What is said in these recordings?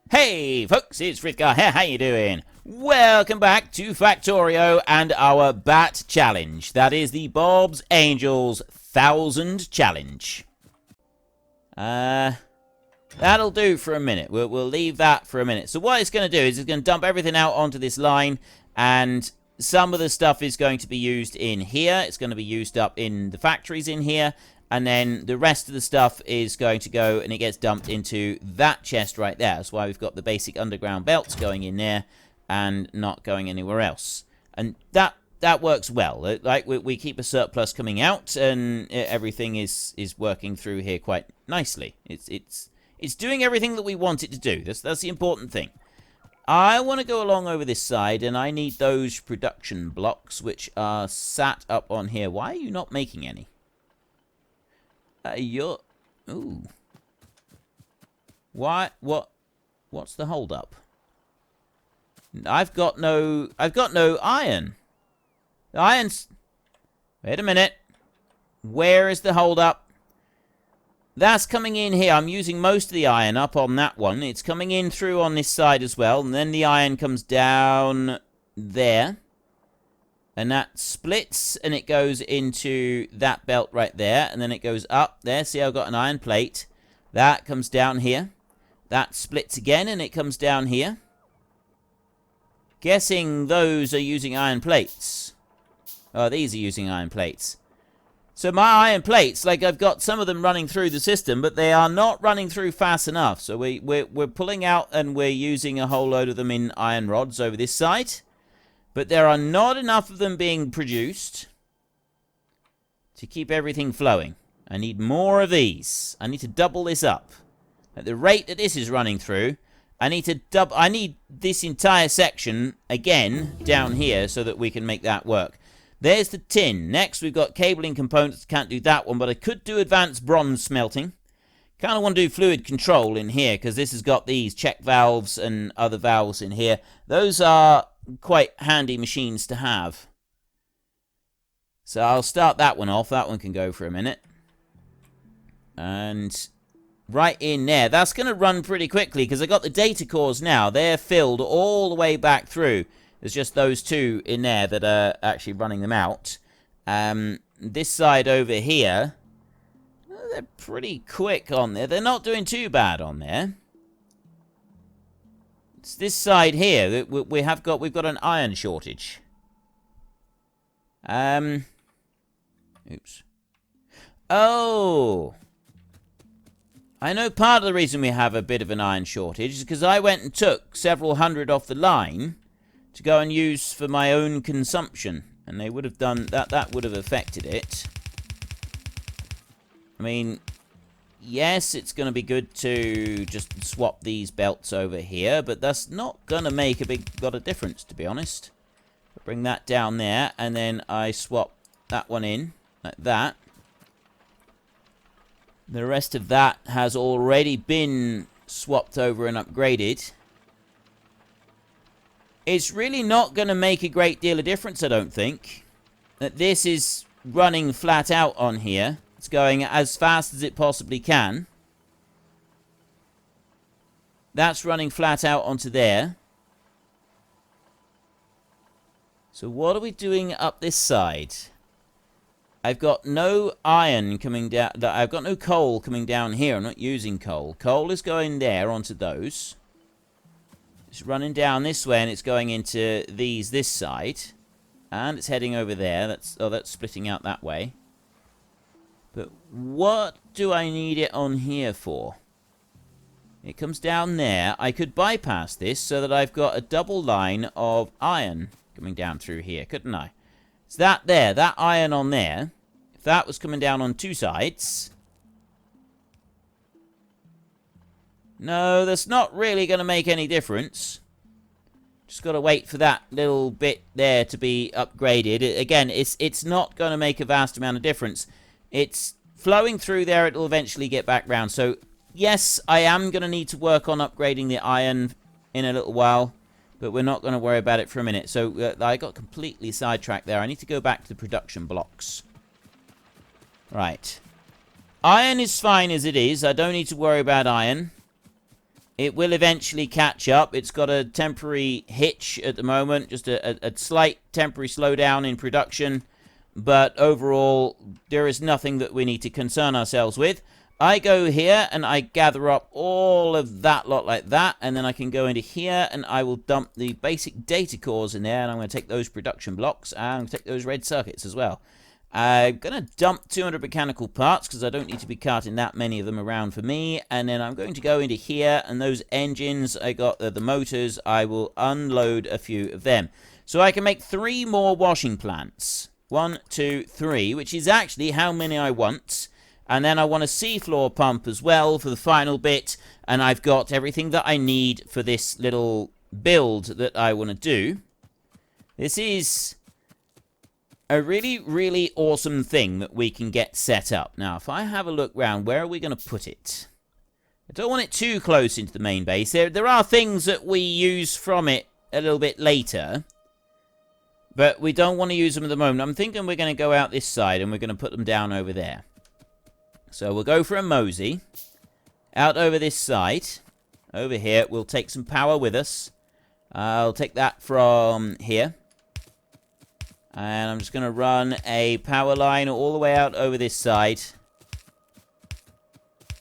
Hey folks, it's Frithgar here, how you doing? Welcome back to Factorio and our Bat Challenge. That is the Bob's Angels 1000 Challenge. That'll do for a minute. We'll leave that for a minute. So what it's going to do is it's going to dump everything out onto this line, and some of the stuff is going to be used in here. It's going to be used up in the factories in here. And then the rest of the stuff is going to go and it gets dumped into that chest right there. That's why we've got the basic underground belts going in there and not going anywhere else. And that works well. Like we keep a surplus coming out and everything is working through here quite nicely. It's doing everything that we want it to do. That's the important thing. I want to go along over this side and I need those production blocks which are sat up on here. Why are you not making any? Ooh. Why? What's the hold up? I've got no iron. The iron's... Wait a minute. Where is the hold up? That's coming in here. I'm using most of the iron up on that one. It's coming in through on this side as well. And then the iron comes down there. And that splits, and it goes into that belt right there. And then it goes up there. See, I've got an iron plate. That comes down here. That splits again, and it comes down here. Guessing those are using iron plates. Oh, these are using iron plates. So my iron plates, like I've got some of them running through the system, but they are not running through fast enough. So we're pulling out, and we're using a whole load of them in iron rods over this side. But there are not enough of them being produced to keep everything flowing. I need more of these. I need to double this up. At the rate that this is running through, I need this entire section again down here so that we can make that work. There's the tin. Next, we've got cabling components. Can't do that one, but I could do advanced bronze smelting. Kind of want to do fluid control in here because this has got these check valves and other valves in here. Those are quite handy machines to have. So I'll start that one off. That one can go for a minute. And right in there. That's going to run pretty quickly because I got the data cores now. They're filled all the way back through. There's just those two in there that are actually running them out. This side over here, they're pretty quick on there. They're not doing too bad on there. It's this side here that we've got an iron shortage. Oops. Oh, I know part of the reason we have a bit of an iron shortage is because I went and took several hundred off the line to go and use for my own consumption, and they would have done that. That would have affected it. I mean, yes, it's going to be good to just swap these belts over here, but that's not going to make a lot of difference, to be honest. I bring that down there, and then I swap that one in, like that. The rest of that has already been swapped over and upgraded. It's really not going to make a great deal of difference, I don't think. That this is running flat out on here. It's going as fast as it possibly can. That's running flat out onto there. So what are we doing up this side? I've got no iron coming down. I've got no coal coming down here. I'm not using coal. Coal is going there onto those. It's running down this way and it's going into this side. And it's heading over there. That's splitting out that way. But what do I need it on here for? It comes down there. I could bypass this so that I've got a double line of iron coming down through here, couldn't I? It's that there, that iron on there. If that was coming down on two sides... No, that's not really going to make any difference. Just got to wait for that little bit there to be upgraded. Again, it's not going to make a vast amount of difference. It's flowing through there. It'll eventually get back round. So, yes, I am going to need to work on upgrading the iron in a little while. But we're not going to worry about it for a minute. So, I got completely sidetracked there. I need to go back to the production blocks. Right. Iron is fine as it is. I don't need to worry about iron. It will eventually catch up. It's got a temporary hitch at the moment, just a slight temporary slowdown in production. But overall, there is nothing that we need to concern ourselves with. I go here and I gather up all of that lot like that. And then I can go into here and I will dump the basic data cores in there. And I'm going to take those production blocks and I'm going to take those red circuits as well. I'm going to dump 200 mechanical parts because I don't need to be carting that many of them around for me. And then I'm going to go into here and those engines, I got the motors, I will unload a few of them. So I can make 3 more washing plants. 1, 2, 3, which is actually how many I want. And then I want a seafloor pump as well for the final bit. And I've got everything that I need for this little build that I want to do. This is a really, really awesome thing that we can get set up. Now, if I have a look round, where are we going to put it? I don't want it too close into the main base. There are things that we use from it a little bit later, but we don't want to use them at the moment. I'm thinking we're going to go out this side and we're going to put them down over there. So we'll go for a mosey. Out over this side. Over here. We'll take some power with us. I'll take that from here. And I'm just going to run a power line all the way out over this side.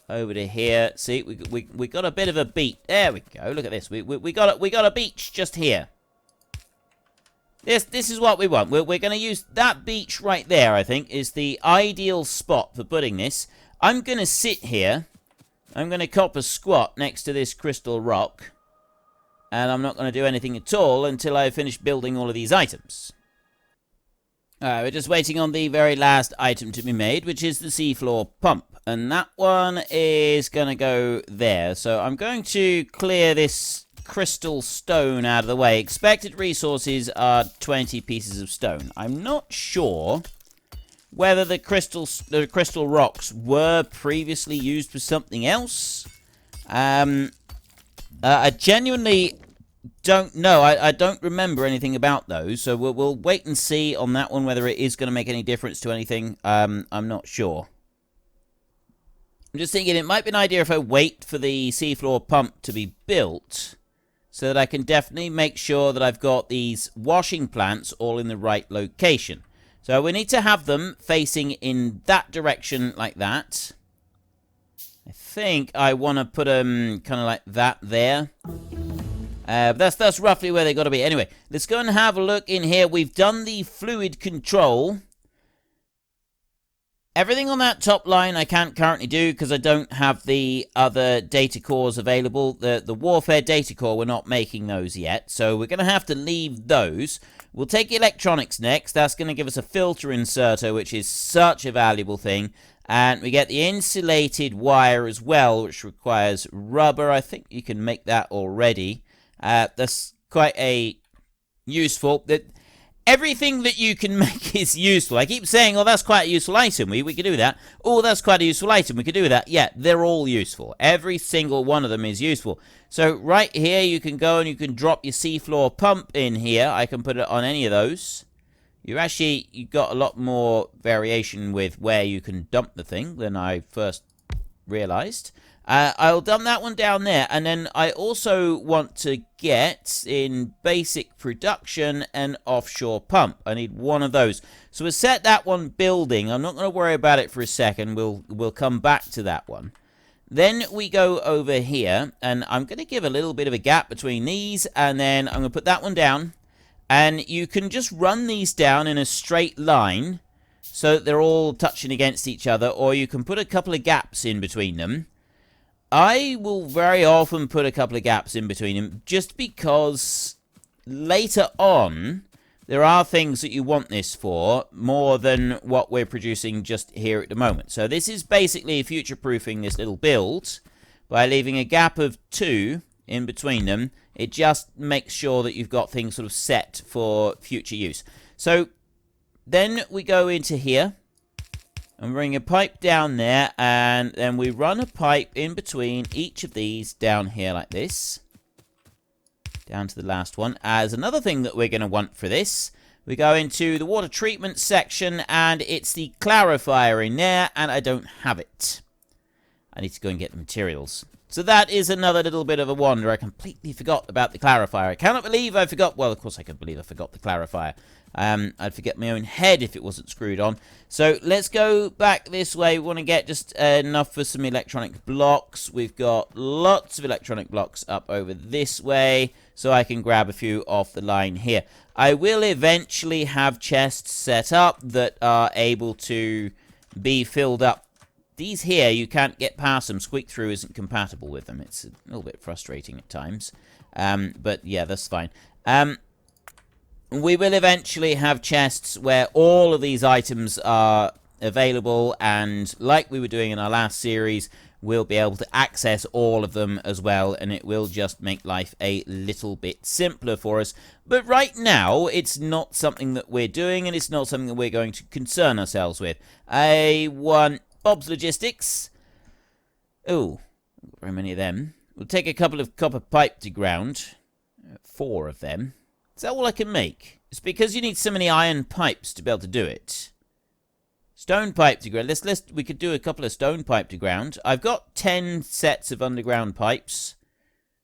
Over to here. See, we got a bit of a beat. There we go. Look at this. We got a beach just here. This is what we want. We're going to use that beach right there, I think, is the ideal spot for putting this. I'm going to sit here. I'm going to cop a squat next to this crystal rock. And I'm not going to do anything at all until I finish building all of these items. Alright, we're just waiting on the very last item to be made, which is the seafloor pump. And that one is going to go there. So I'm going to clear this crystal stone out of the way. Expected resources are 20 pieces of stone. I'm not sure whether the crystal rocks were previously used for something else. I genuinely don't know. I don't remember anything about those, so we'll wait and see on that one whether it is going to make any difference to anything. I'm not sure. I'm just thinking it might be an idea if I wait for the seafloor pump to be built so that I can definitely make sure that I've got these washing plants all in the right location. So we need to have them facing in that direction like that. I think I want to put them kind of like that there. That's roughly where they got to be. Anyway, let's go and have a look in here. We've done the fluid control. Everything on that top line I can't currently do because I don't have the other data cores available. The warfare data core, we're not making those yet. So we're going to have to leave those. We'll take electronics next. That's going to give us a filter inserter, which is such a valuable thing. And we get the insulated wire as well, which requires rubber. I think you can make that already. That's quite a useful... Everything that you can make is useful. I keep saying, oh, that's quite a useful item. We could do that. Oh, that's quite a useful item. We could do that. Yeah, they're all useful. Every single one of them is useful. So right here, you can go and you can drop your seafloor pump in here. I can put it on any of those. You've got a lot more variation with where you can dump the thing than I first realized. I'll dump that one down there, and then I also want to get in basic production an offshore pump. I need one of those. So we'll set that one building. I'm not going to worry about it for a second. We'll come back to that one. Then we go over here, and I'm going to give a little bit of a gap between these, and then I'm going to put that one down. And you can just run these down in a straight line so that they're all touching against each other, or you can put a couple of gaps in between them. I will very often put a couple of gaps in between them just because later on there are things that you want this for more than what we're producing just here at the moment. So this is basically future-proofing this little build by leaving a gap of 2 in between them. It just makes sure that you've got things sort of set for future use. So then we go into here. And bring a pipe down there, and then we run a pipe in between each of these down here like this. Down to the last one. As another thing that we're going to want for this, we go into the water treatment section, and it's the clarifier in there, and I don't have it. I need to go and get the materials. So that is another little bit of a wonder. I completely forgot about the clarifier. I cannot believe I forgot. Well, of course I can believe I forgot the clarifier. I'd forget my own head if it wasn't screwed on. So let's go back this way. We want to get just enough for some electronic blocks. We've got lots of electronic blocks up over this way, so I can grab a few off the line here. I will eventually have chests set up that are able to be filled up. These here, you can't get past them. Squeak Through isn't compatible with them. It's a little bit frustrating at times. But yeah, that's fine. We will eventually have chests where all of these items are available, and like we were doing in our last series, we'll be able to access all of them as well, and it will just make life a little bit simpler for us. But right now, it's not something that we're doing, and it's not something that we're going to concern ourselves with. I want Bob's Logistics. Oh, not very many of them. We'll take a couple of copper pipe to ground. 4 of them. Is that all I can make? It's because you need so many iron pipes to be able to do it. Stone pipe to ground. We could do a couple of stone pipe to ground. I've got 10 sets of underground pipes.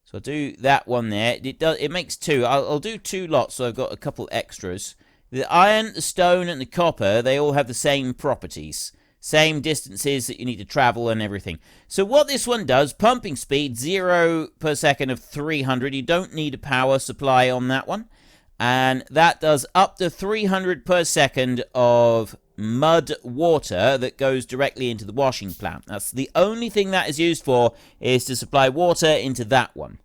So I'll do that one there. It makes 2. I'll do 2 lots, so I've got a couple extras. The iron, the stone, and the copper, they all have the same properties. Same distances that you need to travel and everything. So what this one does, pumping speed, 0 per second of 300. You don't need a power supply on that one. And that does up to 300 per second of mud water that goes directly into the washing plant. That's the only thing that is used for, is to supply water into that one.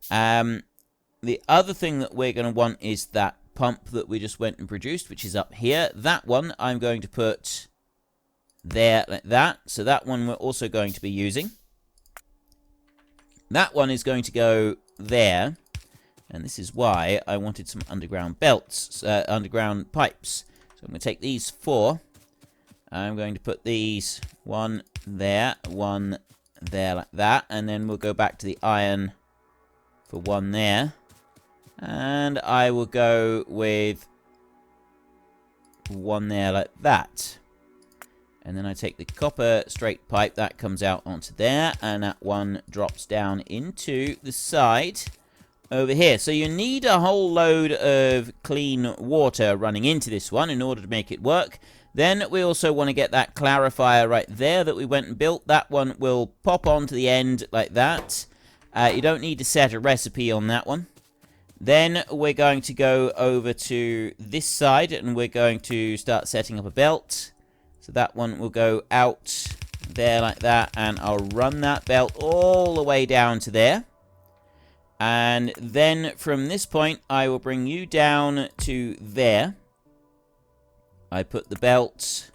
The other thing that we're going to want is that pump that we just went and produced, which is up here. That one I'm going to put there like that. So that one we're also going to be using. That one is going to go there. And this is why I wanted some underground belts, underground pipes. So I'm going to take these 4. I'm going to put these 1 there like that. And then we'll go back to the iron for 1 there. And I will go with 1 there like that. And then I take the copper straight pipe, that comes out onto there. And that one drops down into the side over here. So you need a whole load of clean water running into this one in order to make it work. Then we also want to get that clarifier right there that we went and built. That one will pop onto the end like that. You don't need to set a recipe on that one. Then we're going to go over to this side and we're going to start setting up a belt. So that one will go out there like that, and I'll run that belt all the way down to there. And then from this point, I will bring you down to there. I put the belt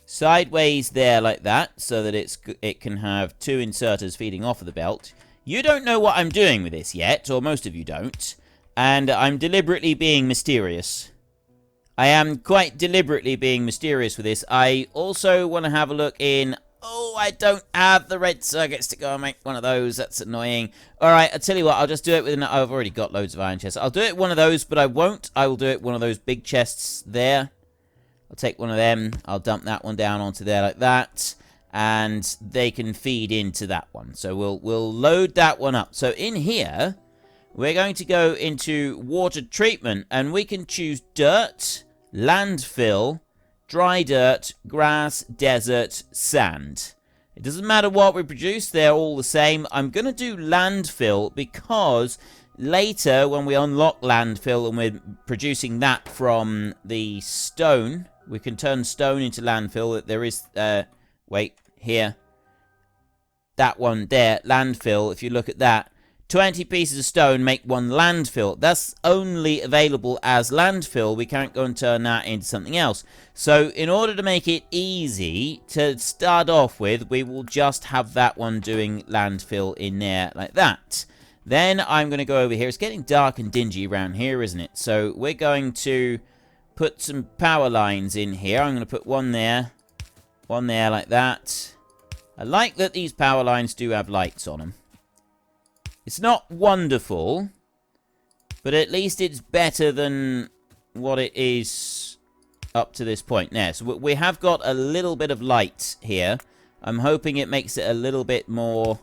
sideways there like that, so that it can have 2 inserters feeding off of the belt. You don't know what I'm doing with this yet, or most of you don't, and I'm deliberately being mysterious. I am quite deliberately being mysterious with this. I also want to have a look in... Oh, I don't have the red circuits to go and make one of those. That's annoying. Alright, I'll tell you what. I'll just do it with... I've already got loads of iron chests. I'll do it one of those, but I won't. I will do it one of those big chests there. I'll take one of them. I'll dump that one down onto there like that. And they can feed into that one. So we'll load that one up. So in here, we're going to go into water treatment. And we can choose dirt, landfill, dry dirt, grass, desert, sand. It doesn't matter what we produce, they're all the same. I'm going to do landfill because later when we unlock landfill and we're producing that from the stone, we can turn stone into landfill. There is, wait, here. That one there, landfill, if you look at that. 20 pieces of stone make 1 landfill. That's only available as landfill. We can't go and turn that into something else. So in order to make it easy to start off with, we will just have that one doing landfill in there like that. Then I'm going to go over here. It's getting dark and dingy around here, isn't it? So we're going to put some power lines in here. I'm going to put 1 there like that. I like that these power lines do have lights on them. It's not wonderful, but at least it's better than what it is up to this point. Now, so we have got a little bit of light here. I'm hoping it makes it a little bit more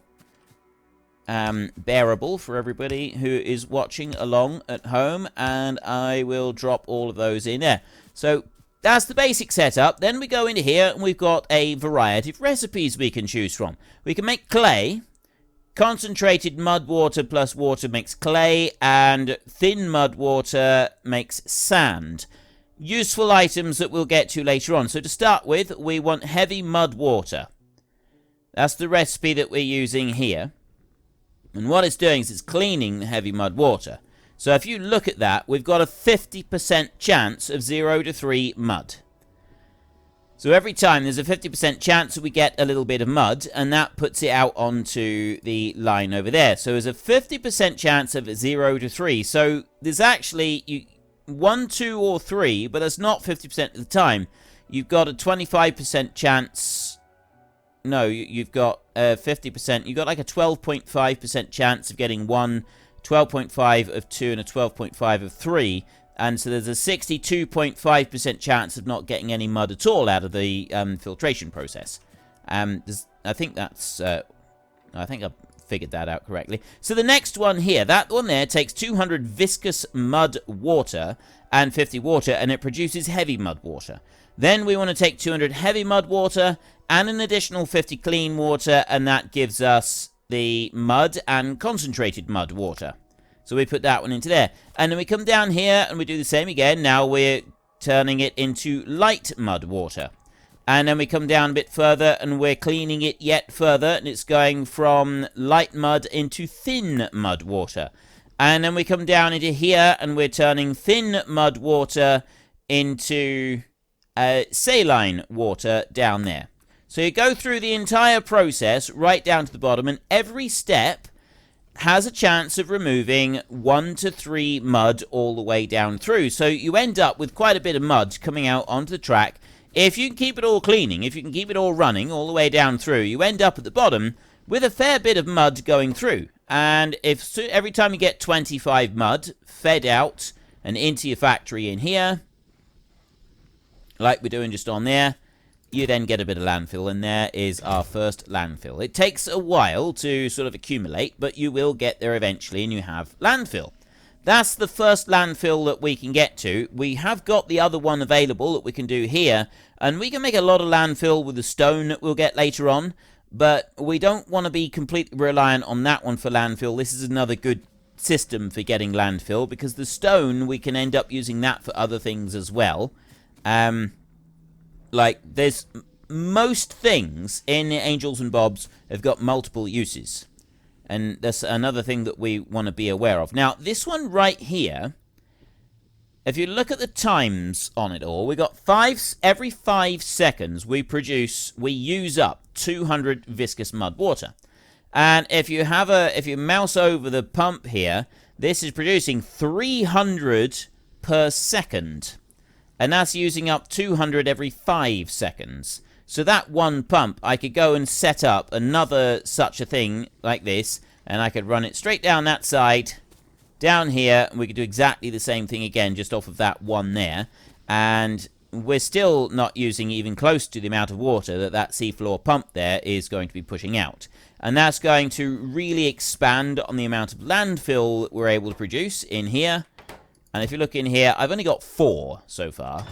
bearable for everybody who is watching along at home, and I will drop all of those in there. So that's the basic setup. Then we go into here, and we've got a variety of recipes we can choose from. We can make clay. Concentrated mud water plus water makes clay, and thin mud water makes sand. Useful items that we'll get to later on. So to start with, we want heavy mud water. That's the recipe that we're using here. And what it's doing is it's cleaning the heavy mud water. So if you look at that, we've got a 50% chance of 0 to 3 mud. So every time there's a 50% chance that we get a little bit of mud, and that puts it out onto the line over there. So there's a 50% chance of 0 to 3. So there's actually 1, 2, or 3, but that's not 50% of the time. You've got a 25% chance. No, you've got 50%. You've got like a 12.5% chance of getting 1, 12.5 of 2, and a 12.5 of 3. And so there's a 62.5% chance of not getting any mud at all out of the filtration process. I think that's... I think I've figured that out correctly. So the next one here, that one there takes 200 viscous mud water and 50 water, and it produces heavy mud water. Then we want to take 200 heavy mud water and an additional 50 clean water, and that gives us the mud and concentrated mud water. So we put that one into there. And then we come down here and we do the same again. Now we're turning it into light mud water. And then we come down a bit further and we're cleaning it yet further. And it's going from light mud into thin mud water. And then we come down into here and we're turning thin mud water into saline water down there. So you go through the entire process right down to the bottom, and every step has a chance of removing 1 to 3 mud all the way down through. So you end up with quite a bit of mud coming out onto the track. If you can keep it all cleaning, if you can keep it all running all the way down through, you end up at the bottom with a fair bit of mud going through. And if every time you get 25 mud fed out and into your factory in here, like we're doing just on there, you then get a bit of landfill, and there is our first landfill. It takes a while to sort of accumulate, but you will get there eventually, and you have landfill. That's the first landfill that we can get to. We have got the other one available that we can do here, and we can make a lot of landfill with the stone that we'll get later on, but we don't want to be completely reliant on that one for landfill. This is another good system for getting landfill, because the stone, we can end up using that for other things as well. Like, there's most things in Angels and Bobs have got multiple uses. And that's another thing that we want to be aware of. Now, this one right here, if you look at the times on it all, we got every 5 seconds we use up 200 viscous mud water. And if you mouse over the pump here, this is producing 300 per second. And that's using up 200 every 5 seconds. So that one pump, I could go and set up another such a thing like this, and I could run it straight down that side, down here, and we could do exactly the same thing again, just off of that one there. And we're still not using even close to the amount of water that seafloor pump there is going to be pushing out. And that's going to really expand on the amount of landfill that we're able to produce in here. And if you look in here, I've only got 4 so far.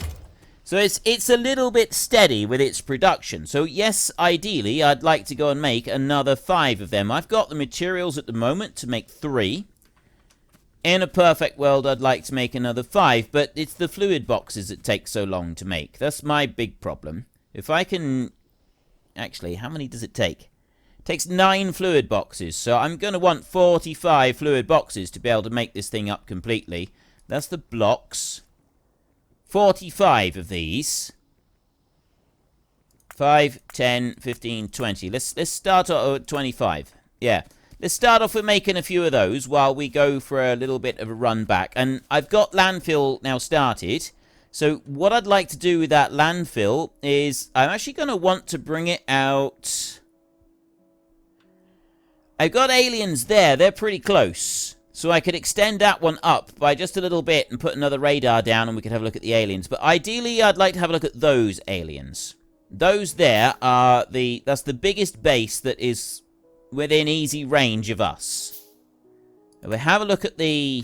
So it's a little bit steady with its production. So yes, ideally, I'd like to go and make another 5 of them. I've got the materials at the moment to make 3. In a perfect world, I'd like to make another 5, but it's the fluid boxes that take so long to make. That's my big problem. If I can... Actually, how many does it take? It takes 9 fluid boxes, so I'm going to want 45 fluid boxes to be able to make this thing up completely. That's the blocks. 45 of these. 5, 10, 15, 20. Let's start off at 25. Yeah. Let's start off with making a few of those while we go for a little bit of a run back. And I've got landfill now started. So what I'd like to do with that landfill is I'm actually going to want to bring it out. I've got aliens there. They're pretty close. So I could extend that one up by just a little bit and put another radar down, and we could have a look at the aliens. But ideally, I'd like to have a look at those aliens. Those there are that's the biggest base that is within easy range of us. If we have a look at the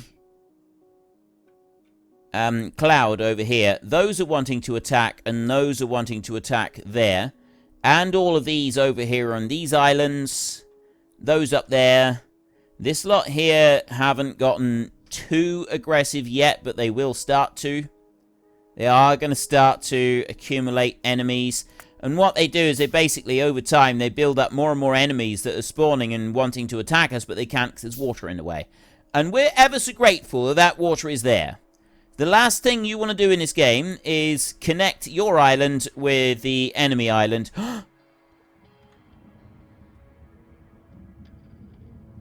cloud over here, those are wanting to attack, and those are wanting to attack there. And all of these over here on these islands, those up there. This lot here haven't gotten too aggressive yet, but they will start to. They are going to start to accumulate enemies. And what they do is they basically, over time, they build up more and more enemies that are spawning and wanting to attack us, but they can't because there's water in the way. And we're ever so grateful that that water is there. The last thing you want to do in this game is connect your island with the enemy island. I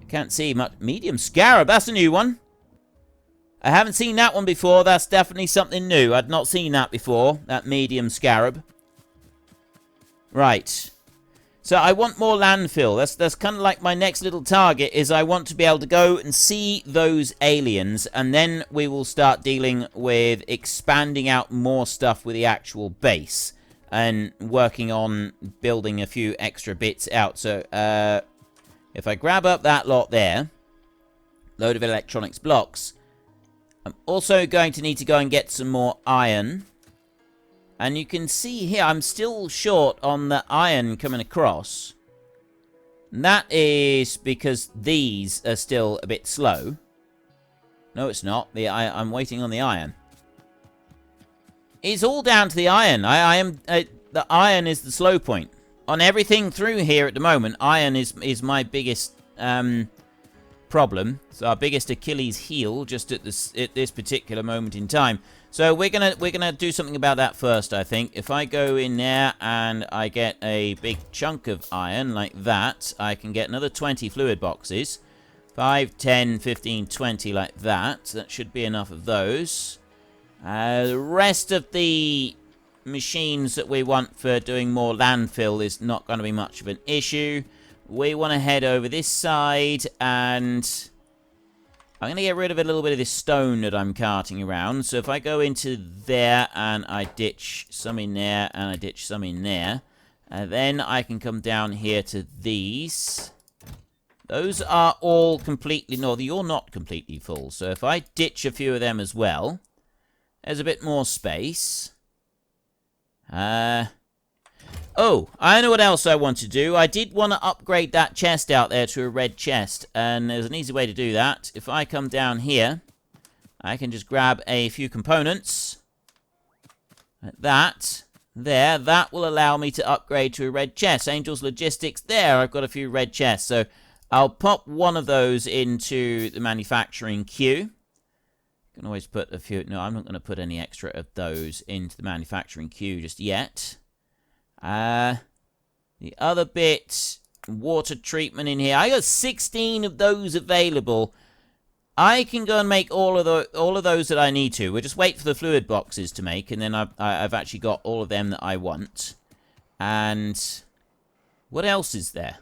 can't see much. Medium scarab, that's a new one. I haven't seen that one before. That's definitely something new. I'd not seen that before, that medium scarab. Right. So I want more landfill. That's kind of like my next little target, is I want to be able to go and see those aliens, and then we will start dealing with expanding out more stuff with the actual base and working on building a few extra bits out. So if I grab up that lot there, load of electronics blocks, I'm also going to need to go and get some more iron. And you can see here, I'm still short on the iron coming across. And that is because these are still a bit slow. No, it's not. I'm waiting on the iron. It's all down to the iron. The iron is the slow point. On everything through here at the moment, iron is my biggest problem. It's our biggest Achilles heel just at this particular moment in time. So we're gonna do something about that first, I think. If I go in there and I get a big chunk of iron like that, I can get another 20 fluid boxes. 5, 10, 15, 20 like that. That should be enough of those. The rest of the machines that we want for doing more landfill is not going to be much of an issue. We want to head over this side, and I'm going to get rid of a little bit of this stone that I'm carting around. So if I go into there and I ditch some in there and I ditch some in there, and then I can come down here to these. Those are all completely, no, you're not completely full. So if I ditch a few of them as well, there's a bit more space. Oh, I know what else I want to do. I did want to upgrade that chest out there to a red chest, and there's an easy way to do that. If I come down here, I can just grab a few components. Like that. There, that will allow me to upgrade to a red chest. Angels Logistics, there, I've got a few red chests. So I'll pop one of those into the manufacturing queue. You can always put a few. No, I'm not going to put any extra of those into the manufacturing queue just yet. The other bit, water treatment in here. I got 16 of those available. I can go and make all of those that I need to. We'll just wait for the fluid boxes to make, and then I've actually got all of them that I want. And what else is there?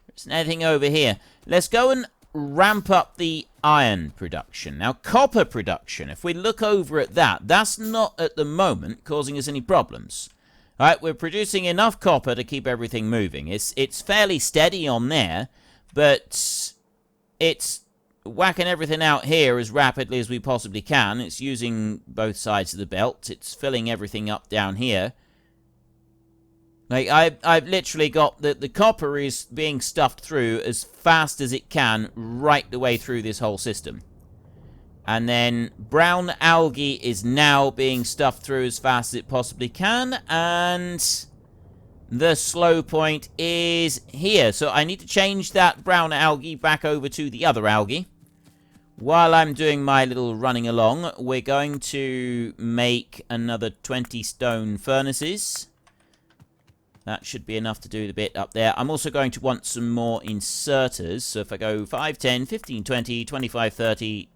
There's nothing over here. Let's go and ramp up the iron production. Now, copper production, if we look over at that, that's not at the moment causing us any problems. All right, we're producing enough copper to keep everything moving. It's fairly steady on there, but it's whacking everything out here as rapidly as we possibly can. It's using both sides of the belt. It's filling everything up down here. Like, I've literally got the copper is being stuffed through as fast as it can right the way through this whole system. And then brown algae is now being stuffed through as fast as it possibly can. And the slow point is here. So I need to change that brown algae back over to the other algae. While I'm doing my little running along, we're going to make another 20 stone furnaces. That should be enough to do the bit up there. I'm also going to want some more inserters. So if I go 5, 10, 15, 20, 25, 30...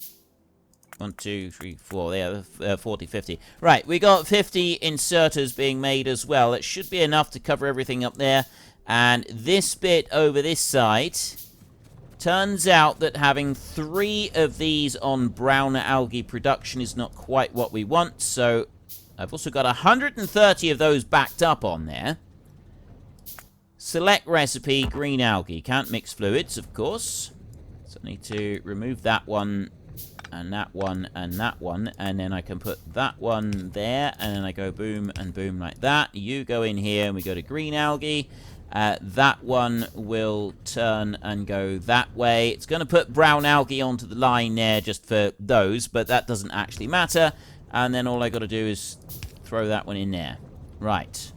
1, 2, 3, 4, there, 40, 50. Right, we got 50 inserters being made as well. It should be enough to cover everything up there. And this bit over this side, turns out that having 3 of these on brown algae production is not quite what we want. So I've also got 130 of those backed up on there. Select recipe, green algae. Can't mix fluids, of course. So I need to remove that one, and that one, and that one. And then I can put that one there, and then I go boom and boom like that. You go in here, and we go to green algae. That one will turn and go that way. It's going to put brown algae onto the line there just for those, but that doesn't actually matter. And then all I got to do is throw that one in there. Right.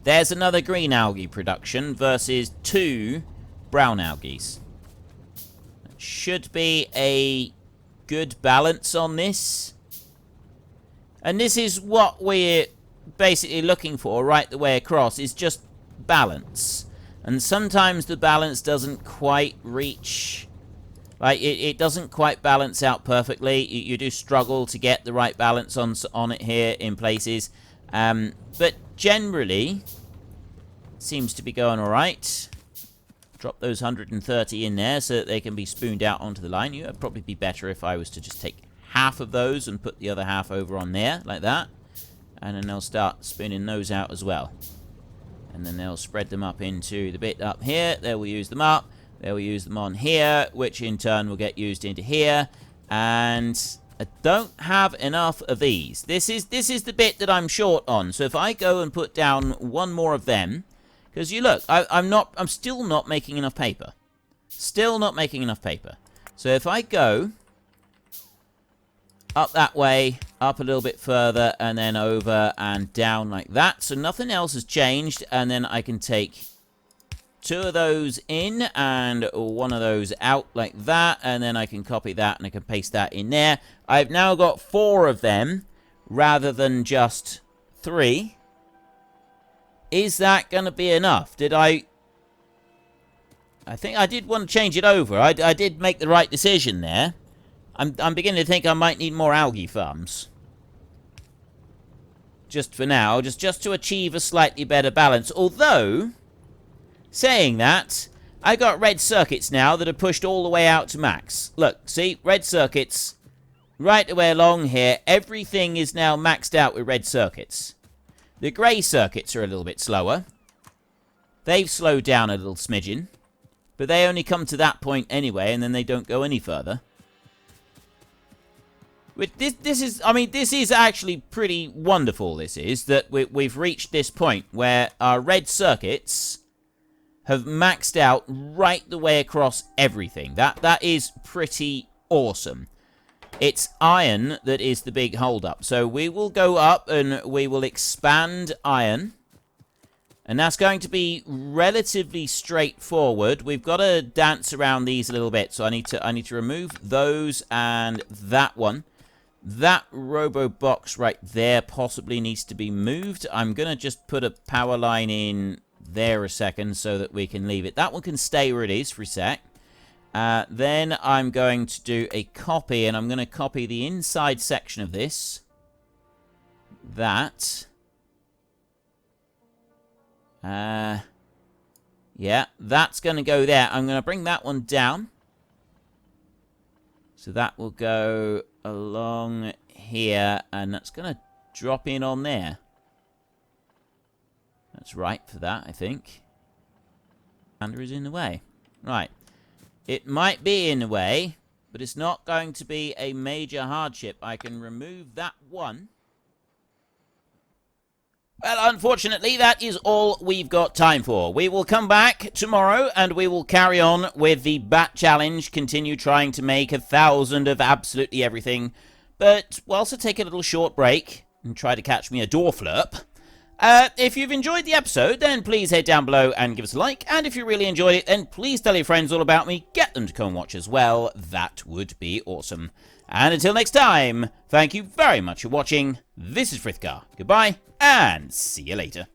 There's another green algae production versus 2 brown algae. Should be a good balance on this. And this is what we're basically looking for right the way across, is just balance. And sometimes the balance doesn't quite reach, like it doesn't quite balance out perfectly. You do struggle to get the right balance on it here in places, but generally seems to be going all right. Drop those 130 in there so that they can be spooned out onto the line. It'd probably be better if I was to just take half of those and put the other half over on there like that. And then they'll start spinning those out as well. And then they'll spread them up into the bit up here. There we'll use them up. There we'll use them on here, which in turn will get used into here. And I don't have enough of these. This is the bit that I'm short on. So if I go and put down one more of them, because you look, I'm still not making enough paper. Still not making enough paper. So if I go up that way, up a little bit further, and then over and down like that. So nothing else has changed, and then I can take 2 of those in and 1 of those out like that, and then I can copy that and I can paste that in there. I've now got 4 of them rather than just 3. Is that going to be enough? I think I did want to change it over. I did make the right decision there. I'm beginning to think I might need more algae farms. Just for now, just to achieve a slightly better balance. Although, saying that, I got red circuits now that are pushed all the way out to max. Look, see? Red circuits right the way along here. Everything is now maxed out with red circuits. The grey circuits are a little bit slower. They've slowed down a little smidgen. But they only come to that point anyway, and then they don't go any further. This is actually pretty wonderful, this is, that we've reached this point where our red circuits have maxed out right the way across everything. That is pretty awesome. It's iron that is the big hold-up. So we will go up and we will expand iron. And that's going to be relatively straightforward. We've got to dance around these a little bit. So I need to remove those and that one. That robo box right there possibly needs to be moved. I'm going to just put a power line in there a second so that we can leave it. That one can stay where it is for a sec. Then I'm going to do a copy, and I'm going to copy the inside section of this. That. Yeah, that's going to go there. I'm going to bring that one down. So that will go along here, and that's going to drop in on there. That's right for that, I think. Panda is in the way. Right. It might be in the way, but it's not going to be a major hardship. I can remove that one. Well, unfortunately, that is all we've got time for. We will come back tomorrow, and we will carry on with the Bat Challenge, continue trying to make 1,000 of absolutely everything. But we'll also take a little short break and try to catch me a door flurp. If you've enjoyed the episode, then please head down below and give us a like. And if you really enjoyed it, then please tell your friends all about me. Get them to come and watch as well. That would be awesome. And until next time, thank you very much for watching. This is Frithgar. Goodbye, and see you later.